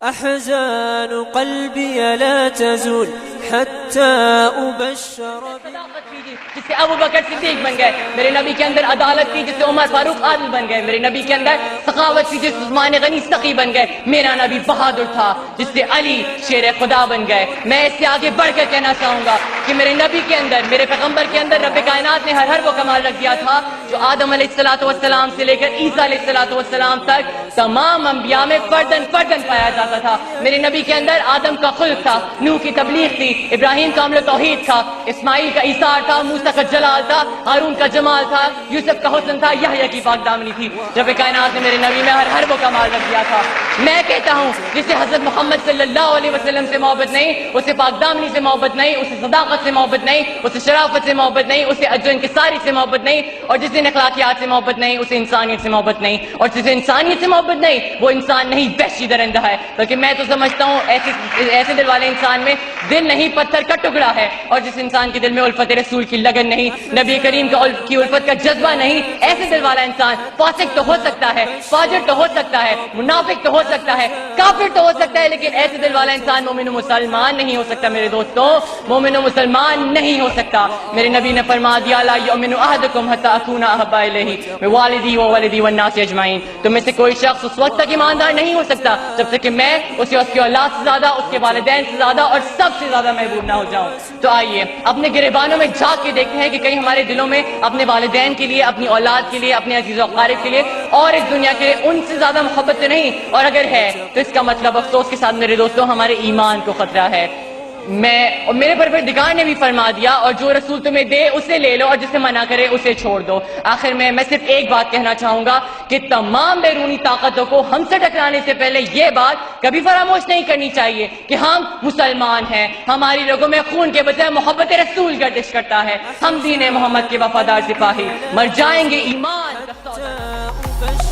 أحزان قلبي لا تزول حتى أبشر جس سے ابو بکر صدیق بن گئے، میرے نبی کے اندر عدالت تھی جس سے عمر فاروق عادل بن گئے، میرے نبی کے اندر سخاوت تھی جس سے عثمان غنی سخی بن گئے، میرا نبی بہادر تھا جس سے علی شیر خدا بن گئے۔ میں اس سے آگے بڑھ کر کہنا چاہوں گا کہ میرے نبی کے اندر، میرے پیغمبر کے اندر رب کائنات نے ہر وہ کمال رکھ دیا تھا جو آدم علیہ السلام سے لے کر عیسیٰ علیہ السلام تک تمام انبیاء میں فردن پایا جاتا تھا۔ میرے نبی کے اندر آدم کا خلق تھا، نوح کی تبلیغ تھی، ابراہیم کا عمل توحید تھا، اسماعیل کا ایثار تھا، موسیٰ کا جلال تھا، ہارون کا جمال تھا، یوسف کا حسن تھا، یحییٰ کی پاک دامنی تھی۔ رب کائنات نے میرے نبی میں ہر وہ کمال رکھ دیا تھا۔ میں کہتا ہوں جسے حضرت محمد صلی اللہ علیہ وسلم سے محبت نہیں، اسے پاک دامنی سے محبت نہیں، اسے صداقت سے محبت نہیں، اسے شرافت سے محبت نہیں، اسے عجز و انکساری سے محبت نہیں، اور جسے اخلاقیات سے محبت نہیں اسے انسانیت سے محبت نہیں، اور جسے انسانیت سے محبت نہیں وہ انسان نہیں وحشی درندہ ہے۔ بلکہ میں تو سمجھتا ہوں ایسے دل والے انسان میں دل نہیں پتھر کا ٹکڑا ہے، اور جس انسان کے دل میں الفت رسول کی لگن نہیں، نبی کریم کی الفت کا جذبہ نہیں، ایسے دل والا انسان فاسق تو ہو سکتا ہے، فاجر تو ہو سکتا ہے، منافق تو ہو سکتا ہے، کافر تو ہو سکتا ہے، لیکن ایسے دل والا انسان مومن و مسلمان نہیں ہو سکتا۔ میرے دوستوں، مومن و مسلمان نہیں ہو سکتا۔ میرے نبی نے فرما دیا لا یؤمن احدکم حتی اکون احب الیہ من والدی وولدی والناس اجمعین، تم میں سے کوئی شخص اس وقت تک ایماندار نہیں ہو سکتا جب تک کہ میں اسے اس کی اولاد سے زیادہ، اس کے والدین سے زیادہ اور سب سے زیادہ محبوب نہ ہو جاؤں۔ تو آئیے اپنے گریبانوں میں جھانک کے دیکھتے ہیں کہ کہیں ہمارے دلوں میں اپنے والدین کے لیے، اپنی اولاد کے لیے، اپنے عزیز و اقارب کے لیے اور اس دنیا کے لیے ان سے زیادہ محبت تو نہیں، اور اگر ہے تو اس کا مطلب افسوس کے ساتھ میرے دوستوں ہمارے ایمان کو خطرہ ہے۔ اور میرے پروردگار نے بھی فرما دیا اور جو رسول تمہیں دے اسے لے لو اور جسے منع کرے اسے چھوڑ دو۔ آخر میں صرف ایک بات کہنا چاہوں گا کہ تمام بیرونی طاقتوں کو ہم سے ٹکرانے سے پہلے یہ بات کبھی فراموش نہیں کرنی چاہیے کہ ہم مسلمان ہیں، ہماری رگوں میں خون کے بجائے محبت رسول گردش کرتا ہے، ہم دین محمد کے وفادار سپاہی، مر جائیں گے ایمان کا سودا۔